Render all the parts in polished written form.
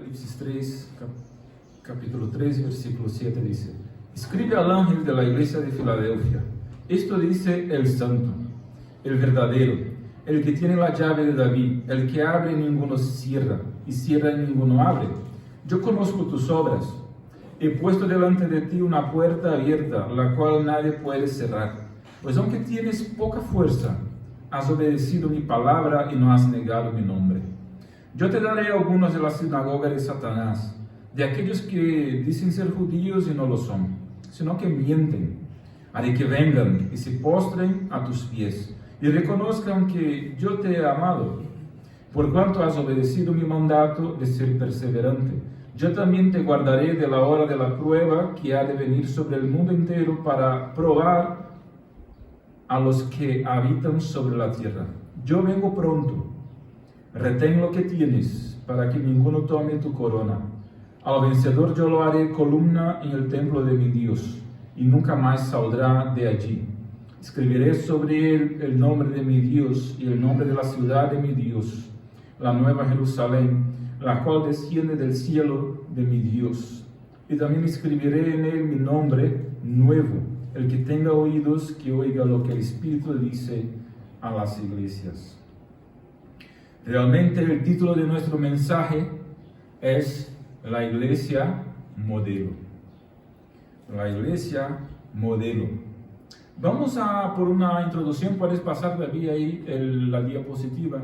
Apocalipsis 3, capítulo 3, versículo 7 dice: escribe al ángel de la iglesia de Filadelfia, esto dice el santo, el verdadero, el que tiene la llave de David, el que abre y ninguno cierra, y cierra y ninguno abre. Yo conozco tus obras, he puesto delante de ti una puerta abierta, la cual nadie puede cerrar. Pues aunque tienes poca fuerza, has obedecido mi palabra y no has negado mi nombre. Yo te daré algunos de la sinagoga de Satanás, de aquellos que dicen ser judíos y no lo son, sino que mienten. Haré que vengan y se postren a tus pies y reconozcan que yo te he amado. Por cuanto has obedecido mi mandato de ser perseverante, yo también te guardaré de la hora de la prueba que ha de venir sobre el mundo entero para probar a los que habitan sobre la tierra. Yo vengo pronto. Retén lo que tienes, para que ninguno tome tu corona. Al vencedor yo lo haré columna en el templo de mi Dios, y nunca más saldrá de allí. Escribiré sobre él el nombre de mi Dios y el nombre de la ciudad de mi Dios, la nueva Jerusalén, la cual desciende del cielo de mi Dios. Y también escribiré en él mi nombre nuevo. El que tenga oídos, que oiga lo que el Espíritu dice a las iglesias. Realmente el título de nuestro mensaje es La Iglesia Modelo. La Iglesia Modelo. Vamos a por una introducción. Puedes pasar todavía ahí la diapositiva.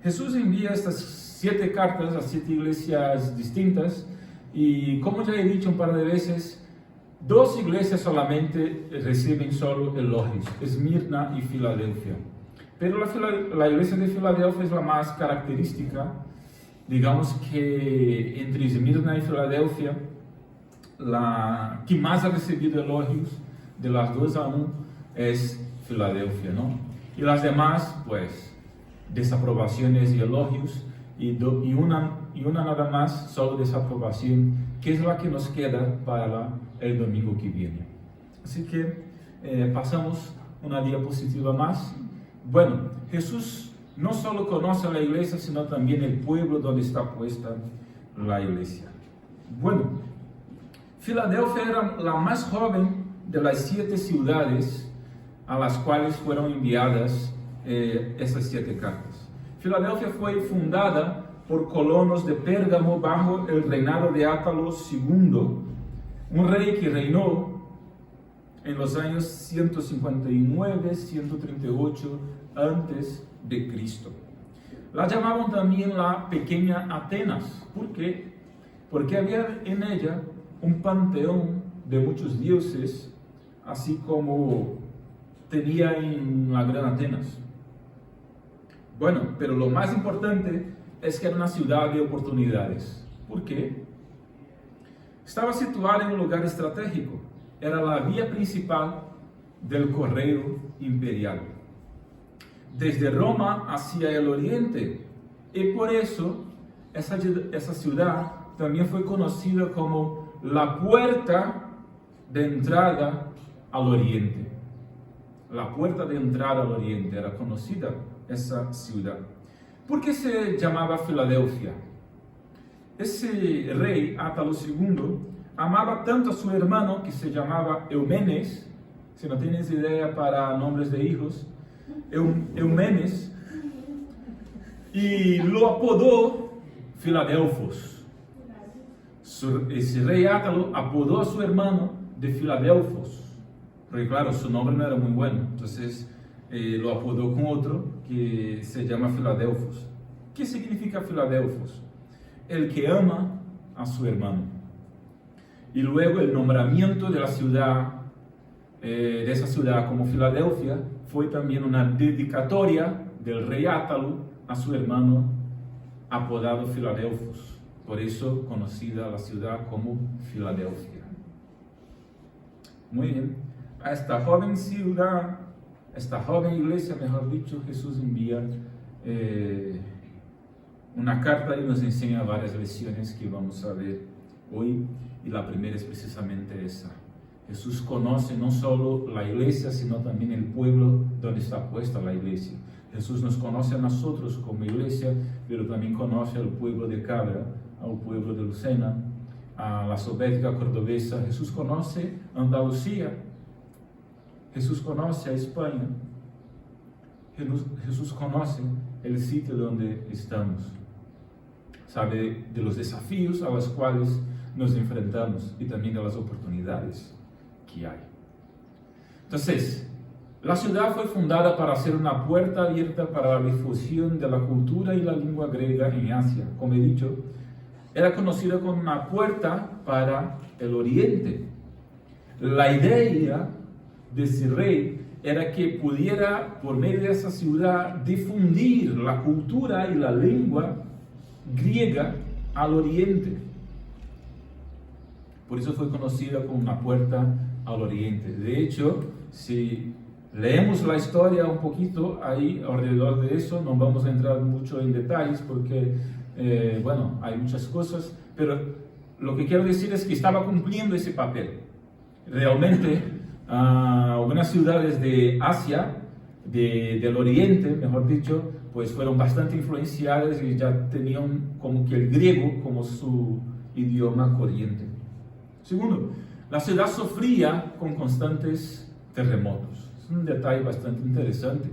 Jesús envía estas 7 cartas a 7 iglesias distintas, y como ya he dicho un par de veces, 2 iglesias solamente reciben solo elogios: Esmirna y Filadelfia. Pero la iglesia de Filadelfia es la más característica. Digamos que entre Esmirna y Filadelfia, la que más ha recibido elogios de las 2 aún es Filadelfia, ¿no? Y las demás, pues, desaprobaciones y elogios, y una nada más, solo desaprobación, que es la que nos queda para el domingo que viene. Así que pasamos una diapositiva más. Bueno, Jesús no solo conoce a la iglesia, sino también el pueblo donde está puesta la iglesia. Bueno, Filadelfia era la más joven de las 7 ciudades a las cuales fueron enviadas esas 7 cartas. Filadelfia fue fundada por colonos de Pérgamo bajo el reinado de Átalo II, un rey que reinó en los años 159-138 antes de Cristo. La llamaban también la pequeña Atenas. ¿Por qué? Porque había en ella un panteón de muchos dioses, así como tenía en la Gran Atenas. Bueno, pero lo más importante es que era una ciudad de oportunidades. ¿Por qué? Estaba situada en un lugar estratégico. Era la vía principal del correo imperial, desde Roma hacia el oriente. Y por eso esa ciudad también fue conocida como la puerta de entrada al oriente. La puerta de entrada al oriente era conocida esa ciudad. ¿Por qué se llamaba Filadelfia? Ese rey, Átalo II, amaba tanto a su hermano, que se llamaba Eumenes. Si no tienes idea para nombres de hijos, Eumenes, y lo apodó Filadelfos. Ese rey Átalo apodó a su hermano de Filadelfos, porque claro, su nombre no era muy bueno, entonces lo apodó con otro que se llama Filadelfos. ¿Qué significa Filadelfos? El que ama a su hermano. Y luego el nombramiento de la ciudad, de esa ciudad como Filadelfia, fue también una dedicatoria del rey Átalo a su hermano, apodado Filadelfos. Por eso conocida la ciudad como Filadelfia. Muy bien. A esta joven ciudad, esta joven iglesia, mejor dicho, Jesús envía una carta y nos enseña varias lecciones que vamos a ver hoy, y la primera es precisamente esa. Jesús conoce no solo la iglesia, sino también el pueblo donde está puesta la iglesia. Jesús nos conoce a nosotros como iglesia, pero también conoce al pueblo de Cabra, al pueblo de Lucena, a la Soviética cordobesa. Jesús conoce Andalucía, Jesús conoce a España, Jesús conoce el sitio donde estamos, sabe de los desafíos a los cuales nos enfrentamos y también de las oportunidades que hay. Entonces, la ciudad fue fundada para ser una puerta abierta para la difusión de la cultura y la lengua griega en Asia. Como he dicho, era conocida como una puerta para el oriente. La idea de ese rey era que pudiera, por medio de esa ciudad, difundir la cultura y la lengua griega al oriente. Por eso fue conocida como una puerta al oriente. De hecho, si leemos la historia un poquito ahí alrededor de eso, no vamos a entrar mucho en detalles porque, bueno, hay muchas cosas, pero lo que quiero decir es que estaba cumpliendo ese papel. Realmente, algunas ciudades de Asia, del Oriente, mejor dicho, pues fueron bastante influenciadas y ya tenían como que el griego como su idioma corriente. Segundo, la ciudad sufría con constantes terremotos. Es un detalle bastante interesante.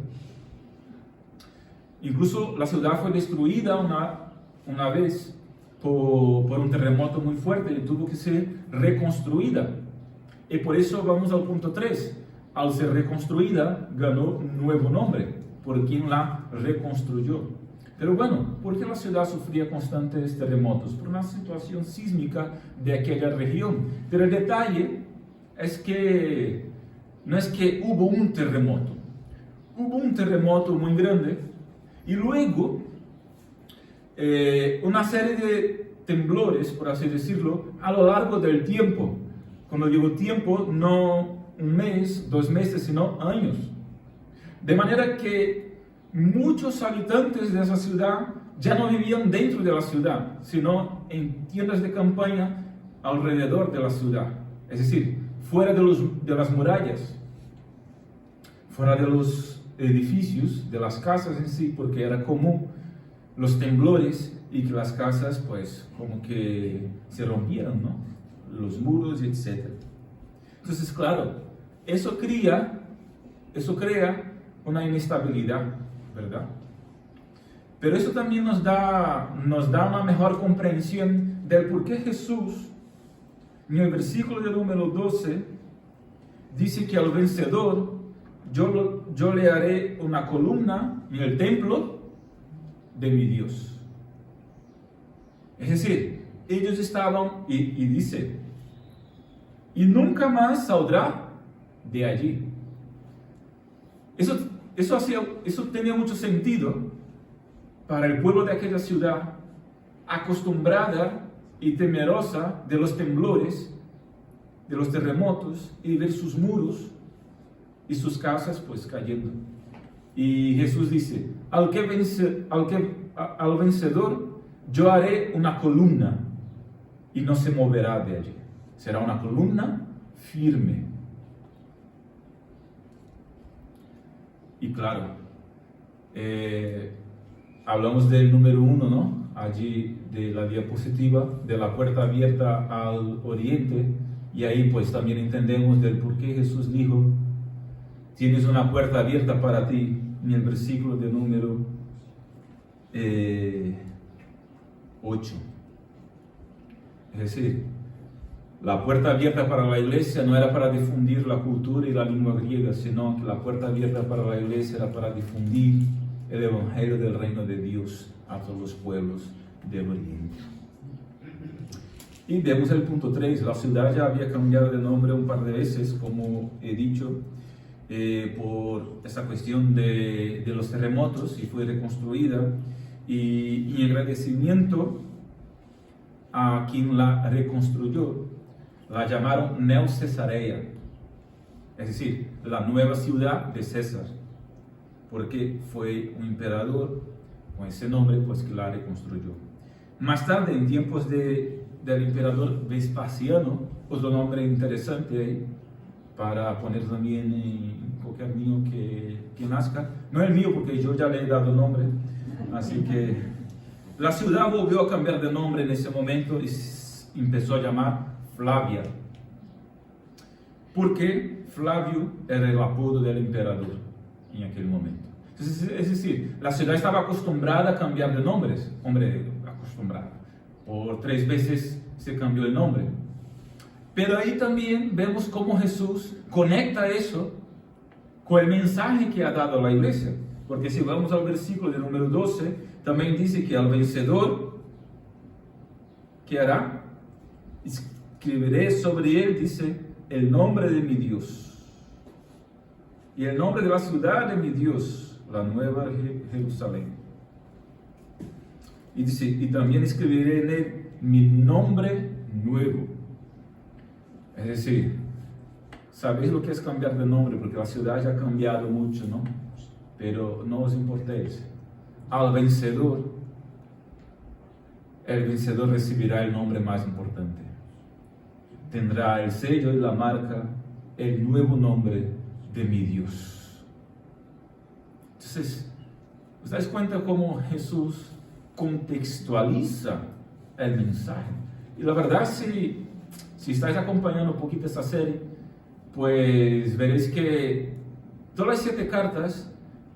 Incluso la ciudad fue destruida una vez por un terremoto muy fuerte y tuvo que ser reconstruida. Y por eso vamos al punto 3. Al ser reconstruida, ganó un nuevo nombre, por quien la reconstruyó. Pero bueno, ¿por qué la ciudad sufría constantes terremotos? Por una situación sísmica de aquella región. Pero el detalle es que no es que hubo un terremoto. Hubo un terremoto muy grande y luego una serie de temblores, por así decirlo, a lo largo del tiempo. Cuando digo tiempo, no un mes, 2 meses, sino años. De manera que muchos habitantes de esa ciudad ya no vivían dentro de la ciudad, sino en tiendas de campaña alrededor de la ciudad. Es decir, fuera de las murallas, fuera de los edificios, de las casas en sí, porque era común los temblores y que las casas pues como que se rompieran, ¿no? Los muros, etc. Entonces, claro, eso crea una inestabilidad, ¿verdad? Pero eso también nos da una mejor comprensión del por qué Jesús, en el versículo de número 12, dice que al vencedor yo le haré una columna en el templo de mi Dios. Es decir, ellos estaban, y dice, y nunca más saldrá de allí. Eso tenía mucho sentido para el pueblo de aquella ciudad, acostumbrada y temerosa de los temblores, de los terremotos, y ver sus muros y sus casas pues cayendo. Y Jesús dice, al vencedor yo haré una columna y no se moverá de allí. Será una columna firme. Y claro, hablamos del número 1, ¿no? Allí de la diapositiva, de la puerta abierta al oriente, y ahí pues también entendemos del por qué Jesús dijo, tienes una puerta abierta para ti, en el versículo de número 8. Es decir, la puerta abierta para la iglesia no era para difundir la cultura y la lengua griega, sino que la puerta abierta para la iglesia era para difundir el evangelio del reino de Dios a todos los pueblos del oriente. Y vemos el punto 3, la ciudad ya había cambiado de nombre un par de veces, como he dicho, por esa cuestión de los terremotos, y fue reconstruida, y en agradecimiento a quien la reconstruyó, la llamaron Neo Cesarea, es decir, la nueva ciudad de César, porque fue un emperador con ese nombre pues que la reconstruyó. Más tarde, en tiempos del emperador Vespasiano, otro nombre interesante ahí, para poner también en cualquier niño que nazca, no el mío porque yo ya le he dado nombre, así que, La ciudad volvió a cambiar de nombre en ese momento y empezó a llamar Flavia, porque Flavio era el apodo del emperador en aquel momento. Entonces, es decir, la ciudad estaba acostumbrada a cambiar de nombres, acostumbrada. Por 3 veces se cambió el nombre. Pero ahí también vemos cómo Jesús conecta eso con el mensaje que ha dado a la iglesia. Porque si vamos al versículo de número 12, también dice que al vencedor, ¿qué hará? Escribiré sobre él, dice, el nombre de mi Dios. Y el nombre de la ciudad de mi Dios, la nueva Jerusalén. Y dice, y también escribiré en él mi nombre nuevo. Es decir, ¿sabéis lo que es cambiar de nombre? Porque la ciudad ya ha cambiado mucho, ¿no? Pero no os importéis. Al vencedor, el vencedor recibirá el nombre más importante. Tendrá el sello y la marca, el nuevo nombre de mi Dios. Entonces, ¿os dais cuenta cómo Jesús contextualiza el mensaje? Y la verdad, si estáis acompañando un poquito esta serie, pues veréis que todas las 7 cartas,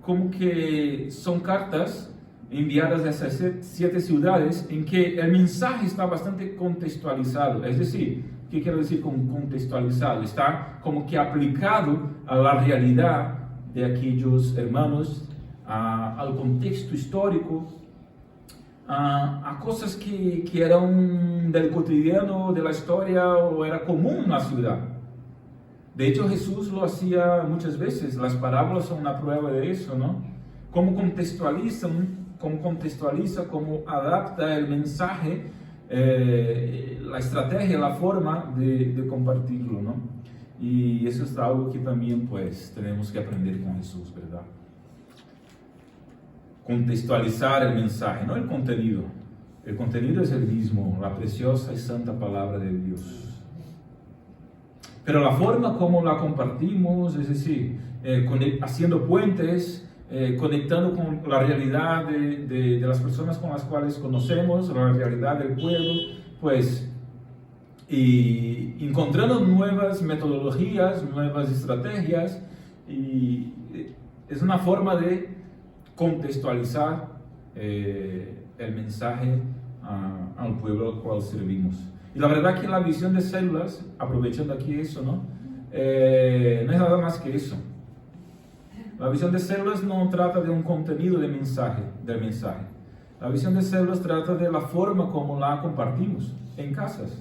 como que son cartas enviadas a esas 7 ciudades en que el mensaje está bastante contextualizado. Es decir, ¿qué quiero decir con contextualizado? Está como que aplicado a la realidad de aquellos hermanos, al contexto histórico, a cosas que eran del cotidiano, de la historia, o era común en la ciudad. De hecho, Jesús lo hacía muchas veces. Las parábolas son una prueba de eso, ¿no? Cómo contextualiza, cómo adapta el mensaje, la estrategia, la forma de compartirlo, ¿no? Y eso es algo que también, pues, tenemos que aprender con Jesús, ¿verdad? Contextualizar el mensaje, no el contenido. El contenido es el mismo, la preciosa y santa palabra de Dios. Pero la forma como la compartimos, es decir, haciendo puentes, conectando con la realidad de las personas con las cuales conocemos, la realidad del pueblo, pues, y encontrando nuevas metodologías, nuevas estrategias, y es una forma de contextualizar el mensaje al pueblo al cual servimos. Y la verdad que la visión de células, aprovechando aquí eso, ¿no? No es nada más que eso. La visión de células no trata de un contenido del mensaje. La visión de células trata de la forma como la compartimos en casas,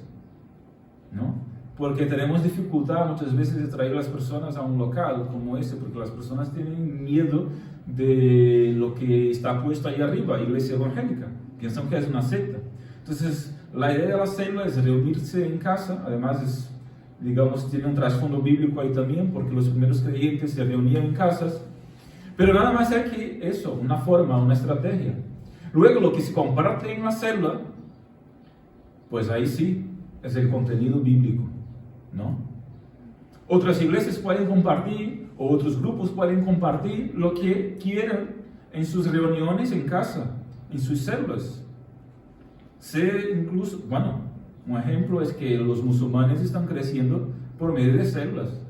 ¿no? Porque tenemos dificultad muchas veces de traer a las personas a un local como ese, porque las personas tienen miedo de lo que está puesto ahí arriba, iglesia evangélica. Piensan que es una secta. Entonces, la idea de la célula es reunirse en casa. Además, digamos, tiene un trasfondo bíblico ahí también, porque los primeros creyentes se reunían en casas. Pero nada más hay que eso, una forma, una estrategia. Luego, lo que se comparte en la célula, pues ahí sí, es el contenido bíblico, ¿no? Otras iglesias pueden compartir, o otros grupos pueden compartir lo que quieran en sus reuniones en casa, en sus células. Incluso, bueno, un ejemplo es que los musulmanes están creciendo por medio de células.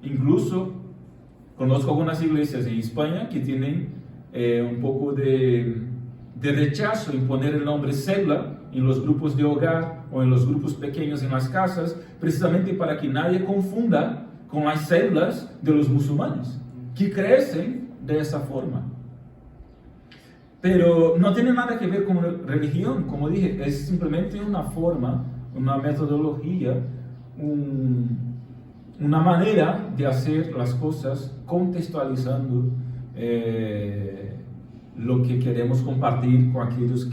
Incluso conozco algunas iglesias en España que tienen un poco de rechazo en poner el nombre célula en los grupos de hogar o en los grupos pequeños en las casas, precisamente para que nadie confunda con las células de los musulmanes, que crecen de esa forma. Pero no tiene nada que ver con religión, como dije, es simplemente una forma, una metodología, una manera de hacer las cosas contextualizando lo que queremos compartir con aquellos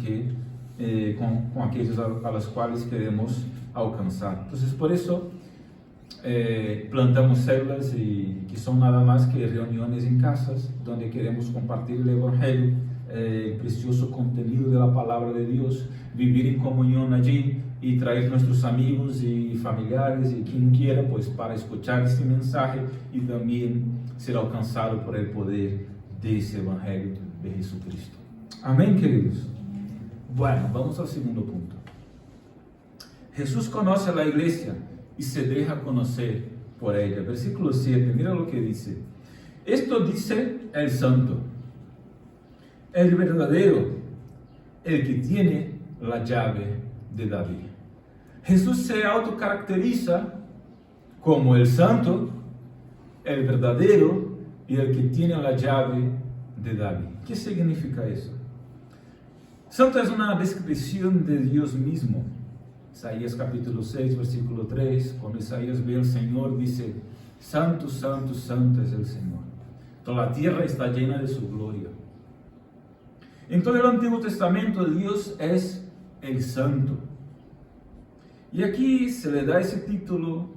con aquellos a los cuales queremos alcanzar. Entonces, por eso plantamos células que son nada más que reuniones en casas donde queremos compartir el evangelio, el precioso contenido de la palabra de Dios, vivir en comunión allí y traer nuestros amigos y familiares y quien quiera, pues, para escuchar este mensaje y también ser alcanzado por el poder de ese evangelio de Jesucristo. Amén, queridos. Bueno, vamos al segundo punto. Jesús conoce a la iglesia y se deja conocer por ella. Versículo 7, mira lo que dice. Esto dice el santo, el verdadero, el que tiene la llave de David. Jesús se autocaracteriza como el santo, el verdadero y el que tiene la llave de David. ¿Qué significa eso? Santo es una descripción de Dios mismo. Isaías capítulo 6, versículo 3, cuando Isaías ve al Señor, dice, santo, santo, santo es el Señor. Toda la tierra está llena de su gloria. En todo el Antiguo Testamento, Dios es el santo. Y aquí se le da ese título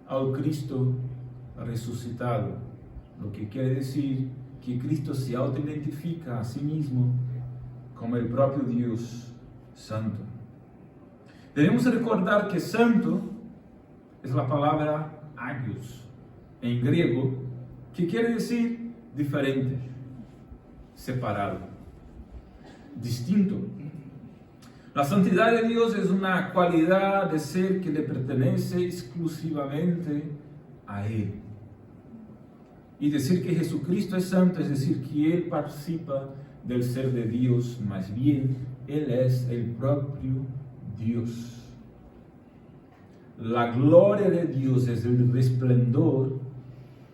al Cristo resucitado, lo que quiere decir que Cristo se autoidentifica a sí mismo como el propio Dios santo. Debemos recordar que santo es la palabra agios en griego, que quiere decir diferente, separado, distinto. La santidad de Dios es una cualidad de ser que le pertenece exclusivamente a Él. Y decir que Jesucristo es santo es decir que Él participa del ser de Dios, más bien Él es el propio Dios. La gloria de Dios es el resplandor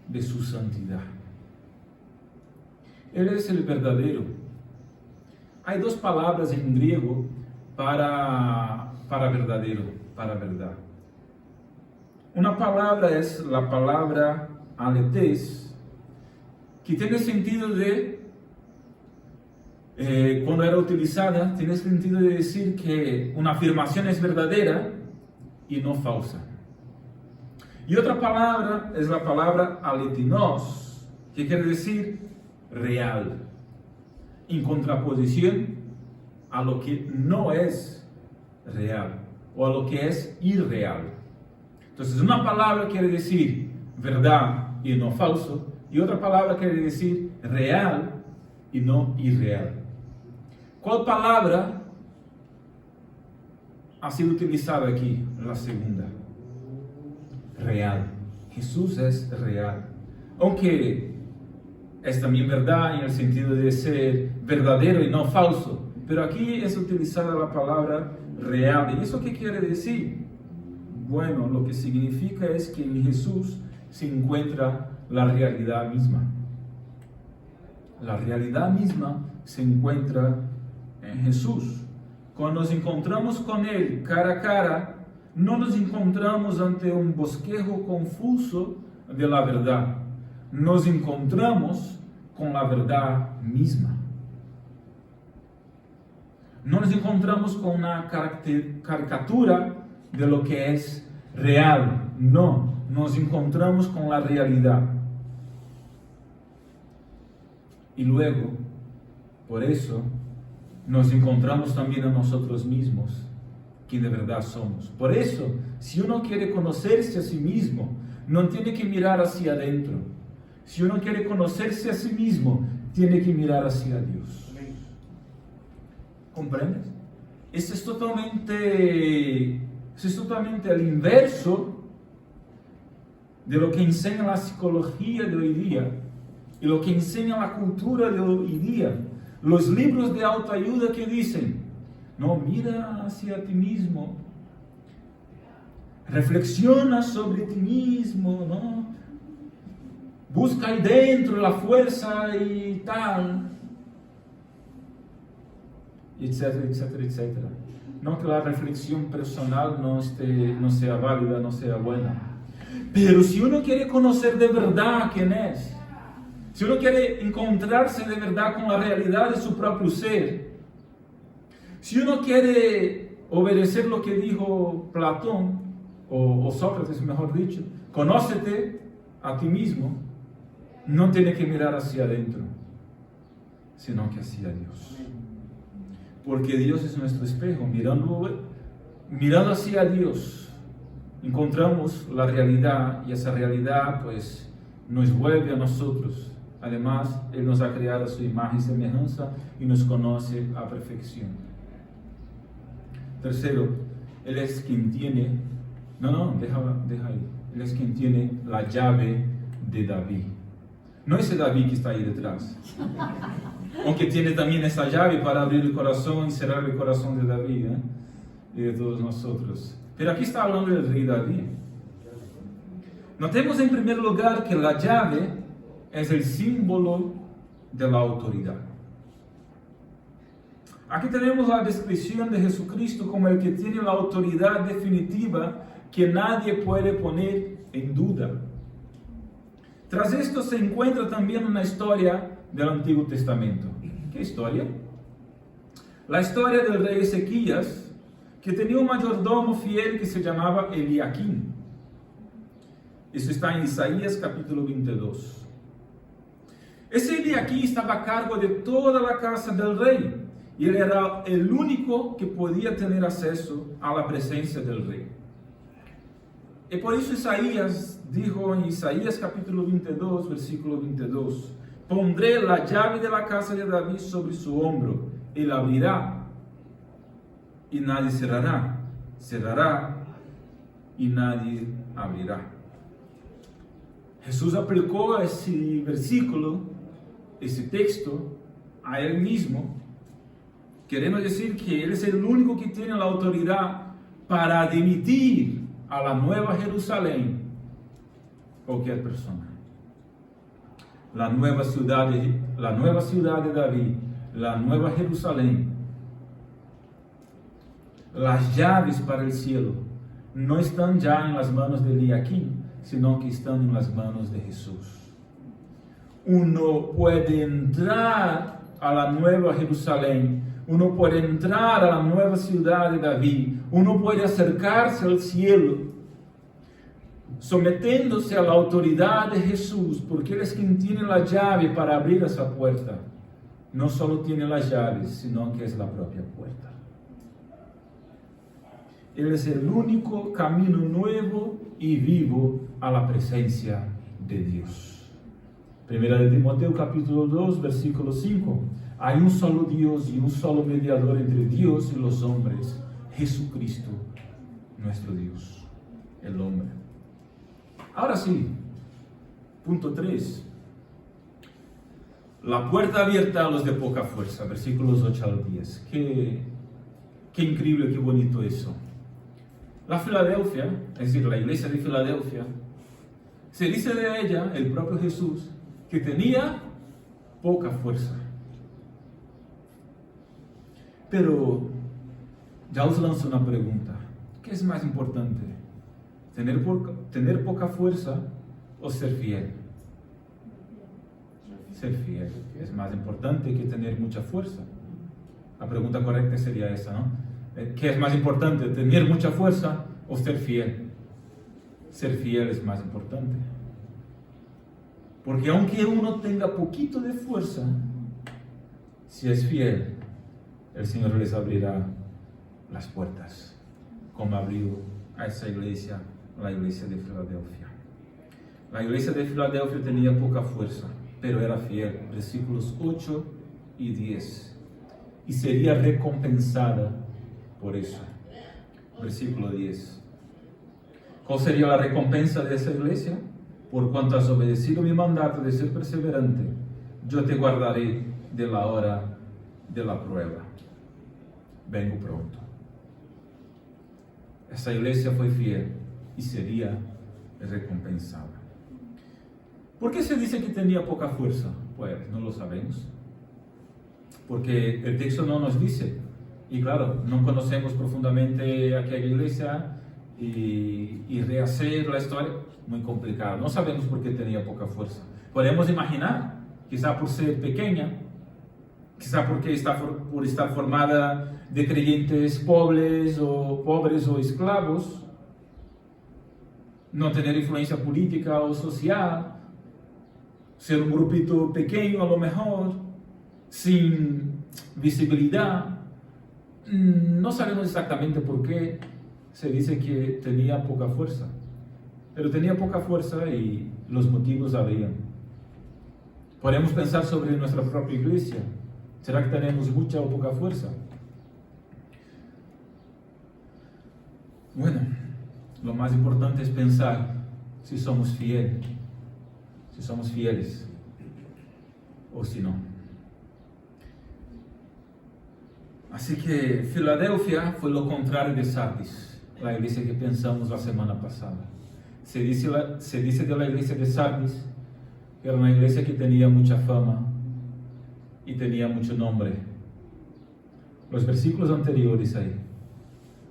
de su santidad. Él es el verdadero. Hay dos palabras en griego para verdadero, para verdad. Una palabra es la palabra aletes, que tiene sentido de, cuando era utilizada, tiene sentido de decir que una afirmación es verdadera y no falsa. Y otra palabra es la palabra aletinos, que quiere decir real, en contraposición a lo que no es real o a lo que es irreal. Entonces, una palabra quiere decir verdad y no falso, y otra palabra quiere decir real y no irreal. ¿Cuál palabra ha sido utilizada aquí? La segunda, real. Jesús es real, aunque es también verdad en el sentido de ser verdadero y no falso, pero aquí es utilizada la palabra real. ¿Y eso qué quiere decir? Bueno, lo que significa es que en Jesús se encuentra la realidad misma. La realidad misma se encuentra en Jesús. Cuando nos encontramos con Él cara a cara, no nos encontramos ante un bosquejo confuso de la verdad. Nos encontramos con la verdad misma. No nos encontramos con una caricatura de lo que es real. No, nos encontramos con la realidad. Y luego, por eso, nos encontramos también a nosotros mismos, que de verdad somos. Por eso, si uno quiere conocerse a sí mismo, no tiene que mirar hacia adentro. Si uno quiere conocerse a sí mismo, tiene que mirar hacia Dios. ¿Comprendes? Eso es totalmente al inverso de lo que enseña la psicología de hoy día y lo que enseña la cultura de hoy día. Los libros de autoayuda que dicen, no, mira hacia ti mismo, reflexiona sobre ti mismo, ¿no? Busca ahí dentro la fuerza y tal, etcétera, etcétera, etcétera. No que la reflexión personal no sea válida, no sea buena. Pero si uno quiere conocer de verdad quién es, si uno quiere encontrarse de verdad con la realidad de su propio ser, si uno quiere obedecer lo que dijo Platón, o Sócrates mejor dicho, conócete a ti mismo, no tiene que mirar hacia adentro, sino que hacia Dios. Porque Dios es nuestro espejo. Mirando hacia Dios, encontramos la realidad, y esa realidad pues nos vuelve a nosotros. Además, Él nos ha creado a su imagen y semejanza y nos conoce a perfección. Tercero, Él es quien tiene, deja ahí. Él es quien tiene la llave de David. No ese David que está ahí detrás. Aunque tiene también esa llave para abrir el corazón y cerrar el corazón de David, y de todos nosotros. Pero aquí está hablando del rey David. Notemos en primer lugar que la llave es el símbolo de la autoridad. Aquí tenemos la descripción de Jesucristo como el que tiene la autoridad definitiva que nadie puede poner en duda. Tras esto se encuentra también una historia del Antiguo Testamento. ¿Qué historia? La historia del rey Ezequías, que tenía un mayordomo fiel que se llamaba Eliaquim. Eso está en Isaías capítulo 22. Ese Eliaquim estaba a cargo de toda la casa del rey, y él era el único que podía tener acceso a la presencia del rey. Y por eso Isaías dijo en Isaías capítulo 22, versículo 22, pondré la llave de la casa de David sobre su hombro, él abrirá y nadie cerrará, cerrará y nadie abrirá. Jesús aplicó ese versículo, ese texto, a él mismo, queremos decir que Él es el único que tiene la autoridad para admitir a la nueva Jerusalén cualquier persona. La nueva ciudad de David, la nueva Jerusalén, las llaves para el cielo no están ya en las manos de Eliaquim, sino que están en las manos de Jesús. Uno puede entrar a la nueva Jerusalén, uno puede entrar a la nueva ciudad de David, uno puede acercarse al cielo, sometiéndose a la autoridad de Jesús, porque Él es quien tiene la llave para abrir esa puerta. No solo tiene las llaves, sino que es la propia puerta. Él es el único camino nuevo y vivo a la presencia de Dios. Primera de Timoteo capítulo 2, versículo 5. Hay un solo Dios y un solo mediador entre Dios y los hombres, Jesucristo, nuestro Dios, el hombre. Ahora sí, punto 3. La puerta abierta a los de poca fuerza, versículos 8 al 10. Qué increíble, qué bonito eso. La Filadelfia, es decir, la iglesia de Filadelfia, se dice de ella, el propio Jesús, que tenía poca fuerza. Pero ya os lanzo una pregunta. ¿Qué es más importante? ¿Tener poca fuerza o ser fiel? Ser fiel es más importante que tener mucha fuerza. La pregunta correcta sería esa, ¿no? ¿Qué es más importante? ¿Tener mucha fuerza o ser fiel? Ser fiel es más importante. Porque aunque uno tenga poquito de fuerza, si es fiel, el Señor les abrirá las puertas, como abrió a esa iglesia, la iglesia de Filadelfia. La iglesia de Filadelfia tenía poca fuerza, pero era fiel. Versículos 8 y 10. Y sería recompensada por eso. Versículo 10. ¿Cuál sería la recompensa de esa iglesia? Por cuanto has obedecido mi mandato de ser perseverante, yo te guardaré de la hora de la prueba. Vengo pronto. Esa iglesia fue fiel y sería recompensada. ¿Por qué se dice que tenía poca fuerza? Pues no lo sabemos. Porque el texto no nos dice. Y claro, no conocemos profundamente aquella iglesia y rehacer la historia, muy complicado. No sabemos por qué tenía poca fuerza. Podemos imaginar, quizá por ser pequeña, quizá porque por estar formada de creyentes pobres o esclavos, no tener influencia política o social, ser un grupito pequeño a lo mejor, sin visibilidad. No sabemos exactamente por qué se dice que tenía poca fuerza, pero tenía poca fuerza y los motivos habrían. Podemos pensar sobre nuestra propia iglesia. ¿Será que tenemos mucha o poca fuerza? Bueno, lo más importante es pensar si somos fieles o si no. Así que Filadelfia fue lo contrario de Sardis, la iglesia que pensamos la semana pasada. Se dice de la iglesia de Sardis que era una iglesia que tenía mucha fama y tenía mucho nombre. Los versículos anteriores ahí.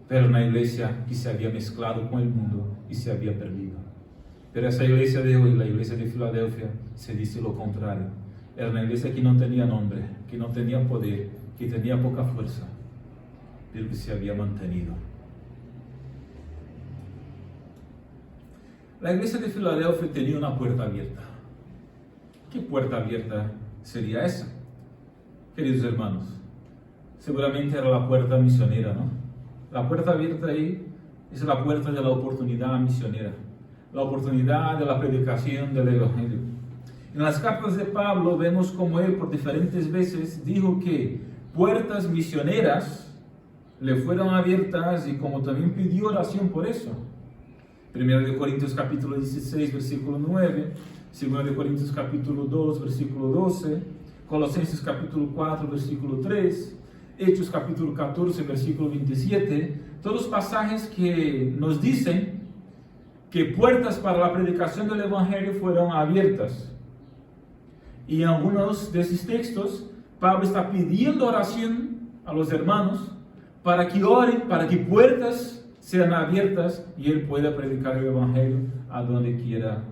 Pero una iglesia que se había mezclado con el mundo y se había perdido. Pero esa iglesia de hoy, la iglesia de Filadelfia, se dice lo contrario. Era una iglesia que no tenía nombre, que no tenía poder, que tenía poca fuerza, pero que se había mantenido. La iglesia de Filadelfia tenía una puerta abierta. ¿Qué puerta abierta sería esa? Queridos hermanos, seguramente era la puerta misionera, ¿no? La puerta abierta ahí es la puerta de la oportunidad misionera, la oportunidad de la predicación del Evangelio. En las cartas de Pablo vemos como él por diferentes veces dijo que puertas misioneras le fueron abiertas y como también pidió oración por eso. 1 Corintios capítulo 16, versículo 9, 2 Corintios capítulo 2, versículo 12, Colosenses capítulo 4, versículo 3, Hechos capítulo 14, versículo 27, todos pasajes que nos dicen que puertas para la predicación del Evangelio fueron abiertas. Y en algunos de esos textos, Pablo está pidiendo oración a los hermanos para que oren, para que puertas sean abiertas y él pueda predicar el Evangelio a donde quiera,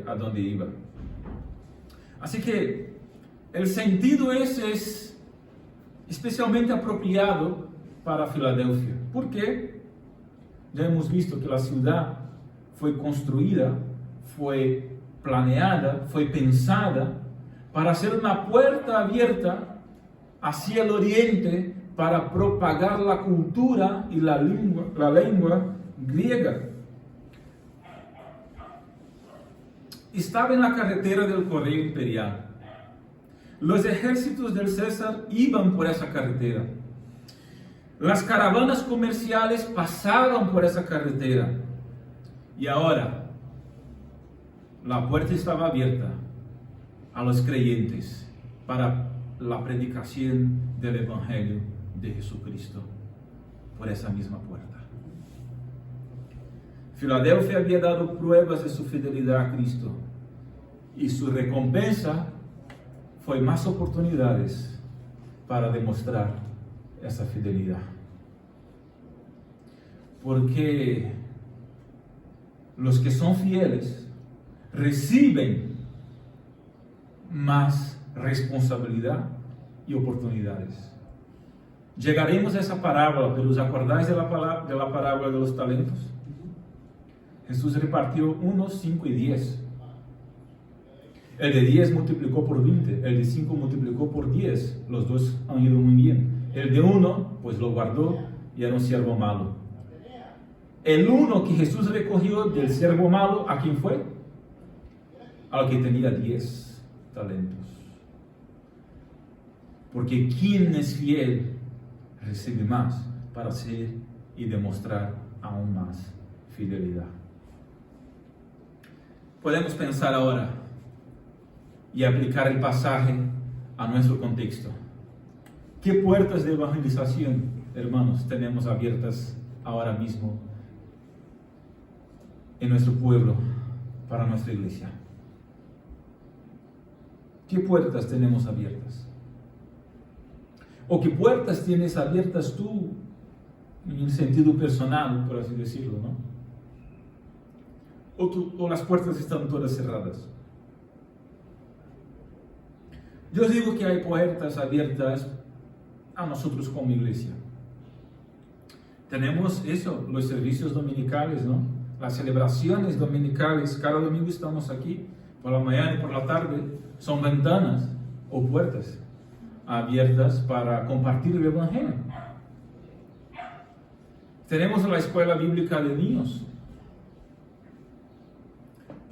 a donde iba. Así que el sentido ese es especialmente apropiado para Filadelfia. ¿Por qué? Ya hemos visto que la ciudad fue construida, fue planeada, fue pensada para ser una puerta abierta hacia el oriente para propagar la cultura y la lengua griega. Estaba en la carretera del correo imperial. Los ejércitos del César iban por esa carretera. Las caravanas comerciales pasaban por esa carretera. Y ahora, la puerta estaba abierta a los creyentes para la predicación del Evangelio de Jesucristo por esa misma puerta. Filadelfia había dado pruebas de su fidelidad a Cristo y su recompensa fue más oportunidades para demostrar esa fidelidad. Porque los que son fieles reciben más responsabilidad y oportunidades. Llegaremos a esa parábola, pero ¿os acordáis de la parábola de los talentos? Jesús repartió 1, 5 y 10. El de 10 multiplicó por 20, el de 5 multiplicó por 10. Los dos han ido muy bien. El de 1, pues lo guardó y era un siervo malo. El 1 que Jesús recogió del siervo malo, ¿a quién fue? Al que tenía 10 talentos. Porque quien es fiel recibe más para hacer y demostrar aún más fidelidad. Podemos pensar ahora y aplicar el pasaje a nuestro contexto. ¿Qué puertas de evangelización, hermanos, tenemos abiertas ahora mismo en nuestro pueblo para nuestra iglesia? ¿Qué puertas tenemos abiertas? ¿O qué puertas tienes abiertas tú en el sentido personal, por así decirlo, ¿no? O las puertas están todas cerradas. Yo digo que hay puertas abiertas a nosotros como iglesia. Tenemos eso, los servicios dominicales, ¿no? Las celebraciones dominicales, cada domingo estamos aquí, por la mañana y por la tarde, son ventanas o puertas abiertas para compartir el Evangelio. Tenemos la escuela bíblica de niños.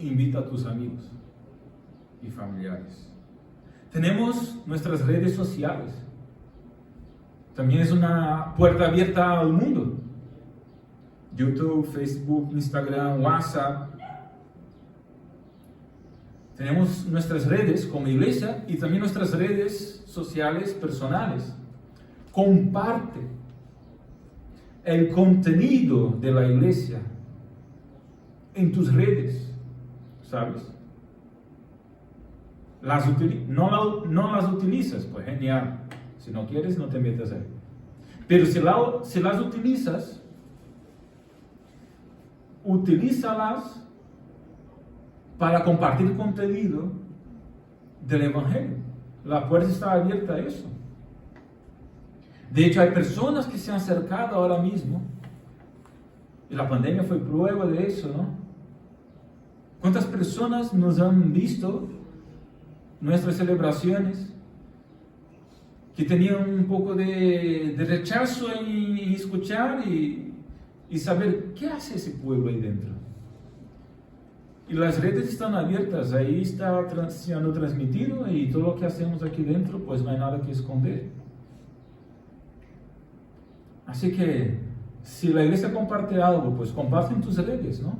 Invita a tus amigos y familiares. Tenemos nuestras redes sociales. También es una puerta abierta al mundo. YouTube, Facebook, Instagram, WhatsApp. Tenemos nuestras redes como iglesia y también nuestras redes sociales personales. Comparte el contenido de la iglesia en tus redes, ¿sabes? No las utilizas, pues genial. Si no quieres, no te metas ahí. Pero si las utilizas, utilízalas para compartir contenido del Evangelio. La puerta está abierta a eso. De hecho, hay personas que se han acercado ahora mismo, y la pandemia fue prueba de eso, ¿no? ¿Cuántas personas nos han visto nuestras celebraciones que tenían un poco de rechazo en escuchar y saber qué hace ese pueblo ahí dentro? Y las redes están abiertas, ahí está siendo transmitido y todo lo que hacemos aquí dentro, pues no hay nada que esconder. Así que, si la iglesia comparte algo, pues comparte en tus redes, ¿no?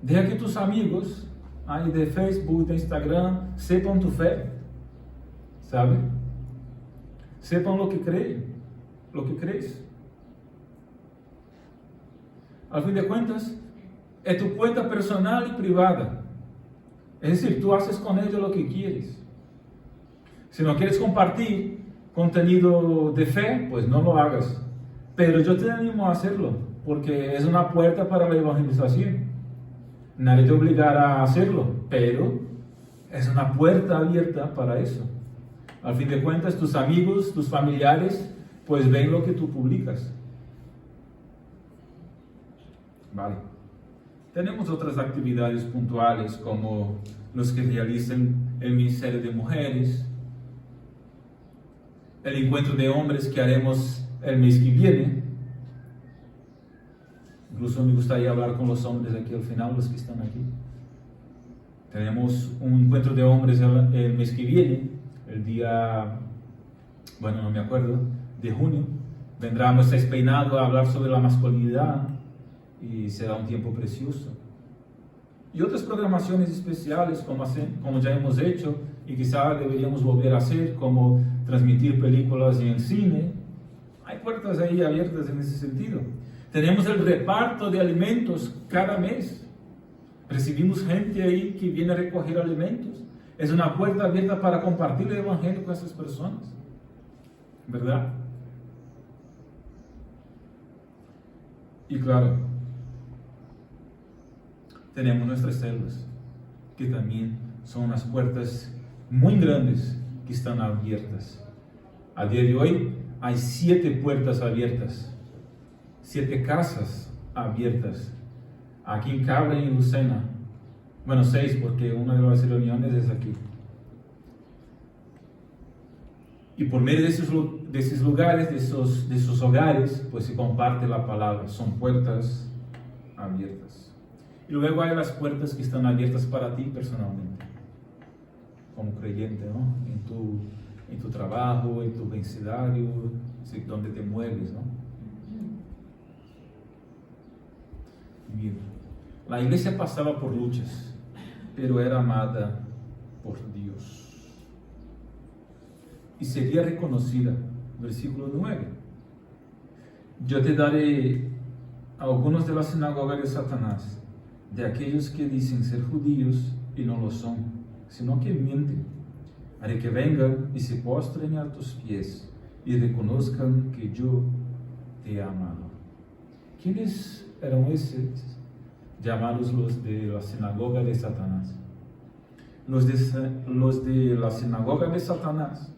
Deja que tus amigos ahí de Facebook, de Instagram, sepan tu fe, ¿sabe? Sepan lo que creen, lo que crees. Al fin de cuentas, es tu cuenta personal y privada. Es decir, tú haces con ello lo que quieres. Si no quieres compartir contenido de fe, pues no lo hagas. Pero yo te animo a hacerlo, porque es una puerta para la evangelización. Nadie te obligará a hacerlo, pero es una puerta abierta para eso. Al fin de cuentas, tus amigos, tus familiares, pues ven lo que tú publicas. Vale. Tenemos otras actividades puntuales como los que realizan el Ministerio de Mujeres, el encuentro de hombres que haremos el mes que viene. Incluso me gustaría hablar con los hombres aquí al final, los que están aquí. Tenemos un encuentro de hombres el mes que viene, el día, bueno, no me acuerdo, de junio. Vendrá Moisés Peinado a hablar sobre la masculinidad y será un tiempo precioso. Y otras programaciones especiales como ya hemos hecho y quizá deberíamos volver a hacer, como transmitir películas en el cine. Hay puertas ahí abiertas en ese sentido. Tenemos el reparto de alimentos cada mes. Recibimos gente ahí que viene a recoger alimentos. Es una puerta abierta para compartir el Evangelio con esas personas, ¿verdad? Y claro, tenemos nuestras células, que también son unas puertas muy grandes que están abiertas. A día de hoy hay 7 puertas abiertas, 7 casas abiertas, aquí en Cabra y en Lucena. Bueno, 6, porque una de las reuniones es aquí. Y por medio de esos lugares, de esos hogares, pues se comparte la palabra. Son puertas abiertas. Y luego hay las puertas que están abiertas para ti personalmente, como creyente, ¿no? En tu trabajo, en tu vecindario, donde te mueves, ¿no? Mira, la iglesia pasaba por luchas, pero era amada por Dios. Y sería reconocida. Versículo 9. Yo te daré a algunos de la sinagoga de Satanás, de aquellos que dicen ser judíos y no lo son, sino que mienten. Haré que vengan y se postren a tus pies y reconozcan que yo te he amado. ¿Quiénes eran esos? Llamados los de la sinagoga de Satanás. Los de la sinagoga de Satanás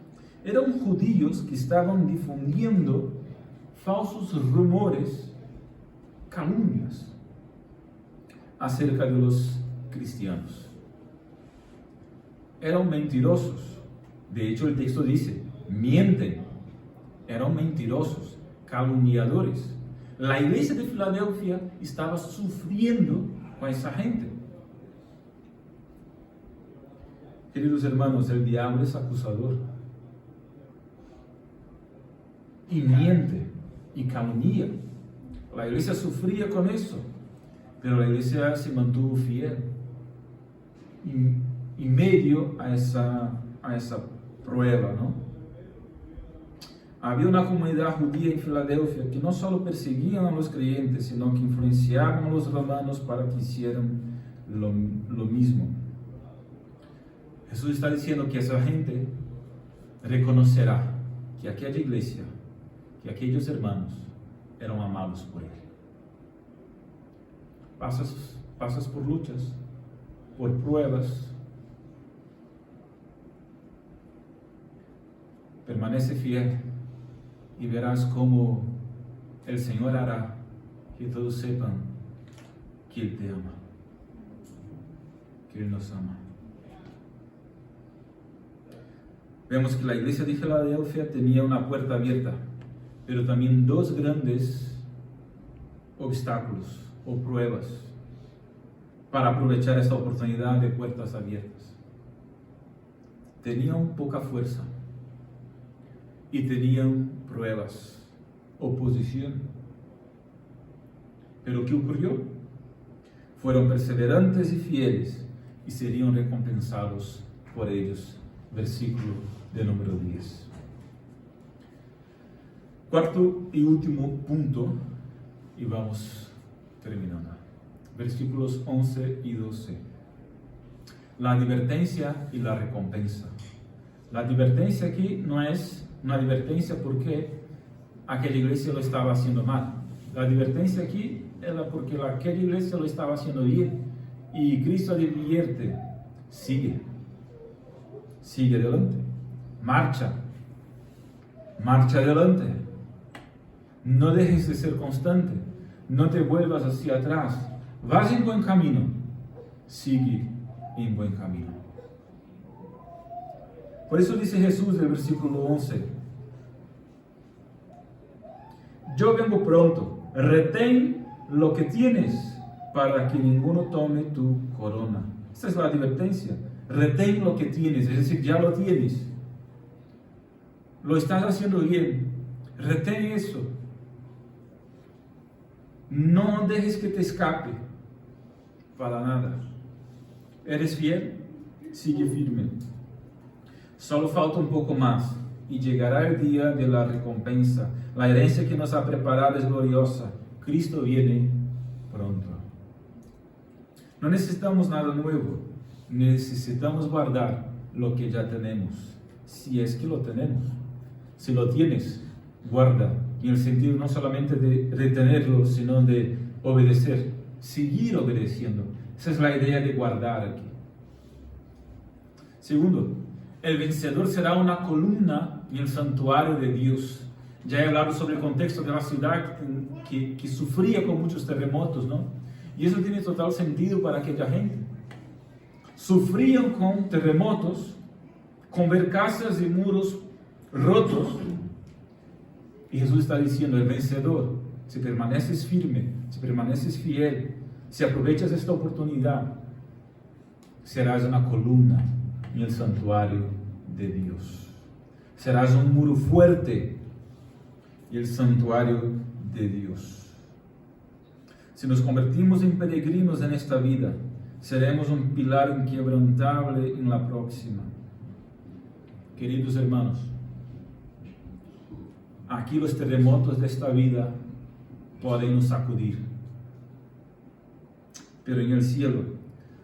eran judíos que estaban difundiendo falsos rumores, calumnias acerca de los cristianos. Eran mentirosos. De hecho, el texto dice, mienten. Eran mentirosos, calumniadores. La iglesia de Filadelfia estaba sufriendo con esa gente. Queridos hermanos, el diablo es acusador. Y miente y calumnia. La iglesia sufría con eso, pero la iglesia se mantuvo fiel en medio a esa prueba, ¿no? Había una comunidad judía en Filadelfia que no solo perseguían a los creyentes, sino que influenciaban a los romanos para que hicieran lo mismo. Jesús está diciendo que esa gente reconocerá que aquella iglesia, que aquellos hermanos eran amados por Él. Pasas por luchas, por pruebas, permanece fiel y verás cómo el Señor hará que todos sepan que Él te ama, que Él nos ama. Vemos que la iglesia de Filadelfia tenía una puerta abierta, pero también dos grandes obstáculos o pruebas para aprovechar esta oportunidad de puertas abiertas. Tenían poca fuerza y tenían pruebas, oposición. Pero ¿qué ocurrió? Fueron perseverantes y fieles y serían recompensados por ellos. Versículo de número 10. Cuarto y último punto, y vamos terminando. Versículos 11 y 12. La advertencia y la recompensa. La advertencia aquí no es una advertencia porque aquella iglesia lo estaba haciendo mal. La advertencia aquí era porque aquella iglesia lo estaba haciendo bien. Y Cristo advierte: sigue adelante, marcha adelante, no dejes de ser constante, no te vuelvas hacia atrás, vas en buen camino, sigue en buen camino. Por eso dice Jesús del versículo 11: yo vengo pronto, retén lo que tienes para que ninguno tome tu corona. Esa es la advertencia. Retén lo que tienes, es decir, ya lo tienes. Lo estás haciendo bien. Retén eso. No dejes que te escape para nada. ¿Eres fiel? Sigue firme. Solo falta un poco más y llegará el día de la recompensa. La herencia que nos ha preparado es gloriosa. Cristo viene pronto. No necesitamos nada nuevo. Necesitamos guardar lo que ya tenemos, si es que lo tenemos. Si lo tienes, guarda, en el sentido no solamente de retenerlo, sino de obedecer, seguir obedeciendo. Esa es la idea de guardar aquí. Segundo, el vencedor será una columna en el santuario de Dios. Ya he hablado sobre el contexto de la ciudad que sufría con muchos terremotos, ¿no? Y eso tiene total sentido para aquella gente. Sufrían con terremotos, con ver casas y muros rotos. Y Jesús está diciendo: el vencedor, si permaneces firme, si permaneces fiel, si aprovechas esta oportunidad, serás una columna en el santuario de Dios. Serás un muro fuerte en el santuario de Dios. Si nos convertimos en peregrinos en esta vida, seremos un pilar inquebrantable en la próxima. Queridos hermanos, aquí los terremotos de esta vida pueden nos sacudir, pero en el cielo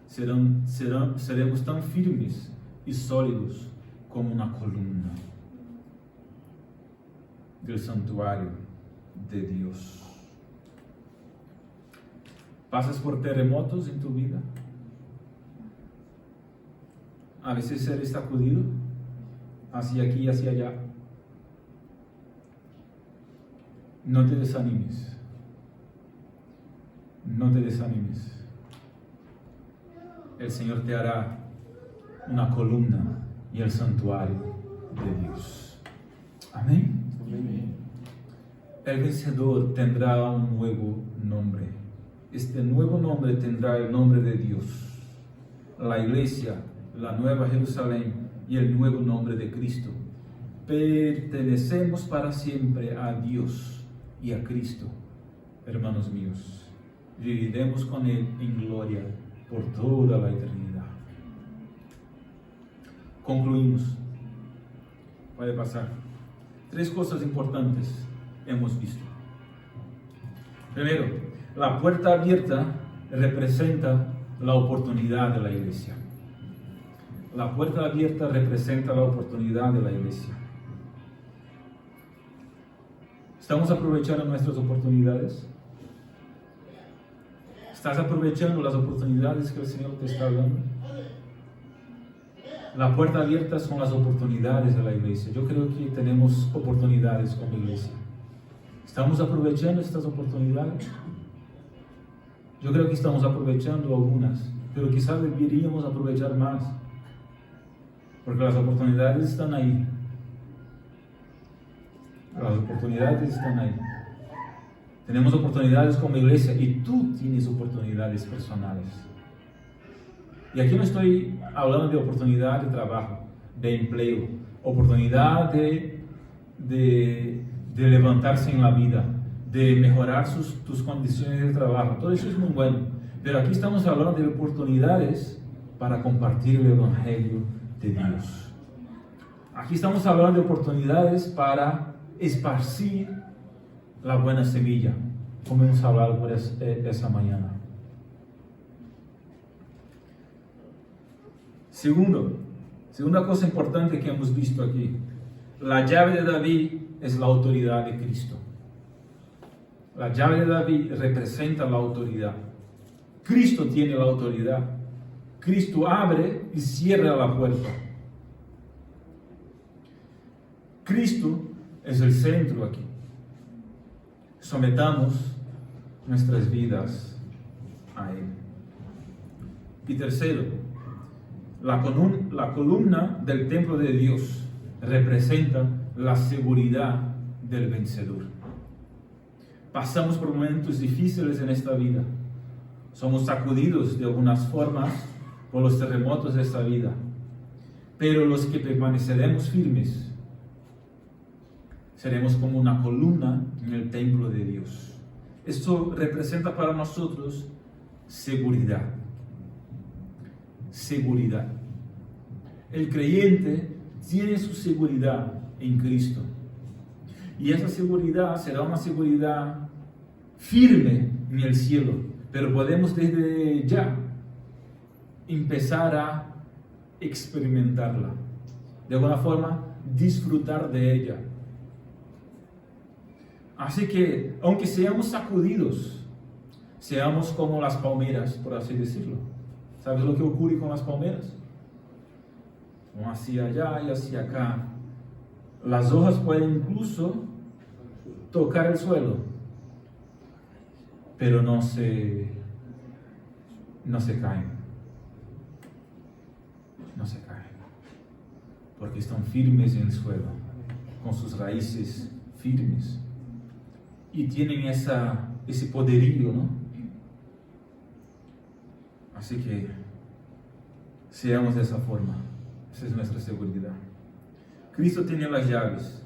seremos tan firmes y sólidos como una columna del santuario de Dios. ¿Pasas por terremotos en tu vida? A veces eres sacudido hacia aquí y hacia allá. No te desanimes. No te desanimes. El Señor te hará una columna en el santuario de Dios. Amén. Amén. El vencedor tendrá un nuevo nombre. Este nuevo nombre tendrá el nombre de Dios. La iglesia, la Nueva Jerusalén y el nuevo nombre de Cristo. Pertenecemos para siempre a Dios y a Cristo. hermanos míos, viviremos con Él en gloria por toda la eternidad. Concluimos. Puede pasar. 3 cosas importantes hemos visto. Primero, la puerta abierta representa la oportunidad de la iglesia. La puerta abierta representa la oportunidad de la iglesia. ¿Estamos aprovechando nuestras oportunidades? ¿Estás aprovechando las oportunidades que el Señor te está dando? La puerta abierta son las oportunidades de la iglesia. Yo creo que tenemos oportunidades como iglesia. ¿Estamos aprovechando estas oportunidades? Yo creo que estamos aprovechando algunas, pero quizás deberíamos aprovechar más, porque las oportunidades están ahí. Las oportunidades están ahí. Tenemos oportunidades como iglesia y tú tienes oportunidades personales. Y aquí no estoy hablando de oportunidad de trabajo, de empleo, oportunidad de levantarse en la vida, de mejorar tus condiciones de trabajo. Todo eso es muy bueno. Pero aquí estamos hablando de oportunidades para compartir el Evangelio de Dios. Aquí estamos hablando de oportunidades para esparcir la buena semilla, como hemos hablado por esa mañana. Segunda cosa importante que hemos visto aquí, la llave de David es la autoridad de Cristo. La llave de David representa la autoridad. Cristo tiene la autoridad. Cristo abre y cierra la puerta. Cristo es el centro aquí. Sometamos nuestras vidas a Él. Y tercero, la columna del templo de Dios representa la seguridad del vencedor. Pasamos por momentos difíciles en esta vida. Somos sacudidos de algunas formas por los terremotos de esta vida. Pero los que permaneceremos firmes, seremos como una columna en el templo de Dios. Esto representa para nosotros seguridad. Seguridad. El creyente tiene su seguridad en Cristo. Y esa seguridad será una seguridad firme en el cielo. Pero podemos desde ya empezar a experimentarla. De alguna forma, disfrutar de ella. Así que, aunque seamos sacudidos, seamos como las palmeras, por así decirlo. ¿Sabes lo que ocurre con las palmeras? Van hacia allá y hacia acá. Las hojas pueden incluso tocar el suelo, pero no se caen. No se caen, porque están firmes en el suelo, con sus raíces firmes. Y tienen ese poderío, ¿no? Así que seamos de esa forma. Esa es nuestra seguridad. Cristo tiene las llaves.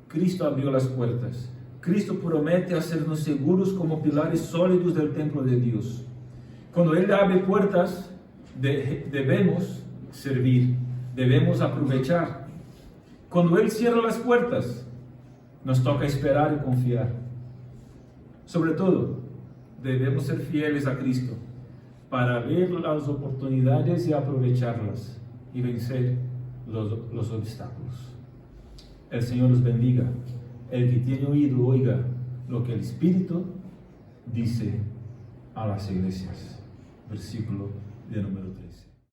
Cristo abrió las puertas. Cristo promete hacernos seguros como pilares sólidos del templo de Dios. Cuando Él abre puertas, debemos servir, debemos aprovechar. Cuando Él cierra las puertas, nos toca esperar y confiar. Sobre todo, debemos ser fieles a Cristo para ver las oportunidades y aprovecharlas y vencer los obstáculos. El Señor los bendiga. El que tiene oído, oiga lo que el Espíritu dice a las iglesias. Versículo de número 13.